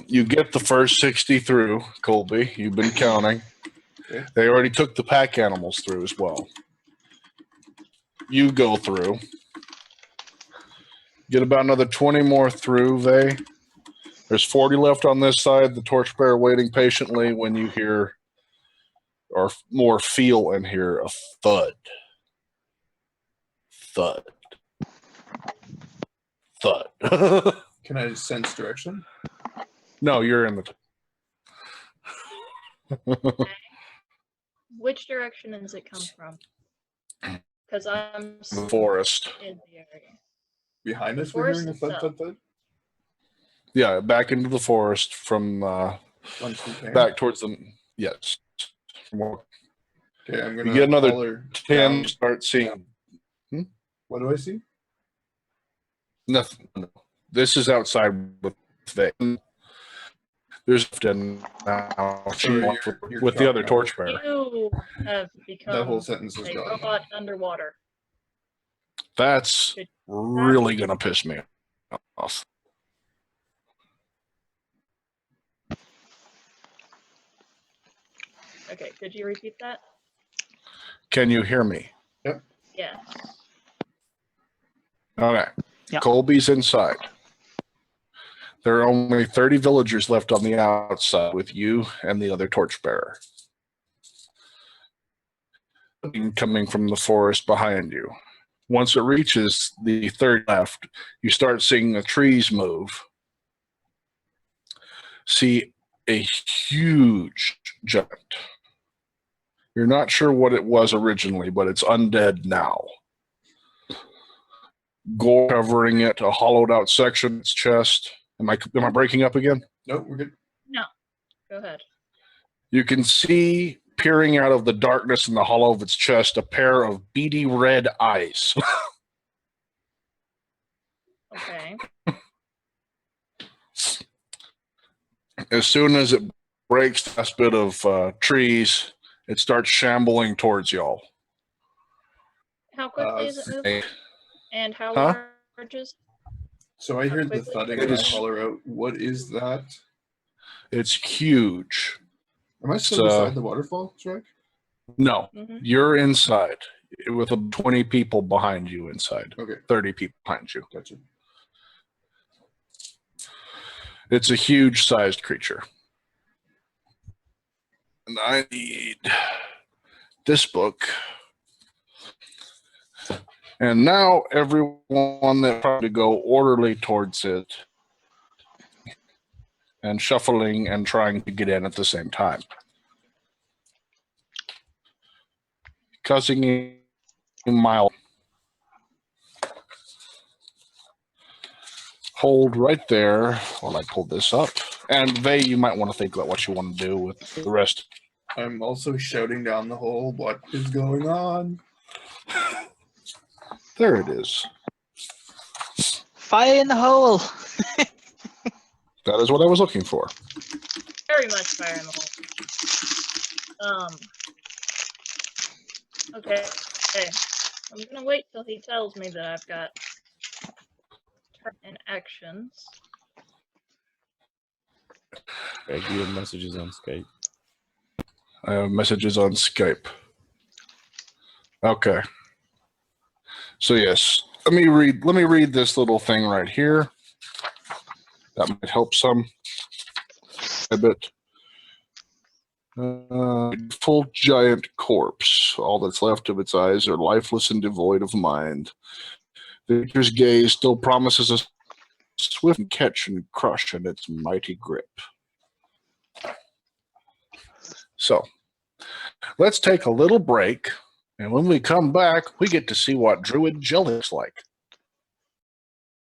You get the first 60 through, Colby. You've been counting. Okay. They already took the pack animals through as well. You go through. Get about another 20 more through, Vay. There's 40 left on this side. The torchbearer waiting patiently when you hear, or more feel and hear a thud. Thud. Thud. Can I sense direction? No, you're in the... Which direction does it come from? Because I'm the forest. in the area. Behind The us, we're hearing a forest thud, itself. thud, thud. Yeah, back into the forest from Once we came. back towards the... Yes. More. Okay, I'm You gonna get another holler 10, down. you start seeing... What do I see? Nothing. This is outside with Vay. There's 10 now. Sorry, you're With the other chopping up. torchbearer. You have That become whole sentence is a gone. robot underwater. That's really going to piss me off. Okay, could you repeat that? Can you hear me? Yes. Okay. Yep. Colby's inside. There are only 30 villagers left on the outside with you and the other torchbearer. Coming from the forest behind you. Once it reaches the third left, you start seeing the trees move. See a huge giant. You're not sure what it was originally, but it's undead now. Gore covering it, a hollowed out section of its chest. Am I breaking up again? Nope, we're good. No. Go ahead. You can see peering out of the darkness in the hollow of its chest a pair of beady red eyes. Okay. As soon as it breaks the last bit of trees, it starts shambling towards y'all. How quickly is it moving? And how large is? So I heard the quickly? thudding It and I is- holler out, what is that? It's huge. Am I still beside the waterfall, Shrek? No, Mm-hmm. you're inside with 20 people behind you inside. Okay, 30 people behind you. gotcha. It's a huge sized creature. And I need this book. And now everyone that tried to go orderly towards it and shuffling and trying to get in at the same time. Causing a mile. Hold right there while I pull this up. And Vay, you might want to think about what you want to do with the rest. I'm also shouting down the hole, what is going on? There it is. Fire in the hole. That is what I was looking for. Very much fire in the hole. Okay. I'm gonna wait till he tells me that I've got turn and actions. Greg, you have messages on Skype. I have messages on Skype. Okay. So yes, let me read this little thing right here. That might help some a bit. Full giant corpse. All that's left of its eyes are lifeless and devoid of mind. The creature's gaze still promises a swift catch and crush in its mighty grip. So, let's take a little break, and when we come back, we get to see what Druid Jill looks like.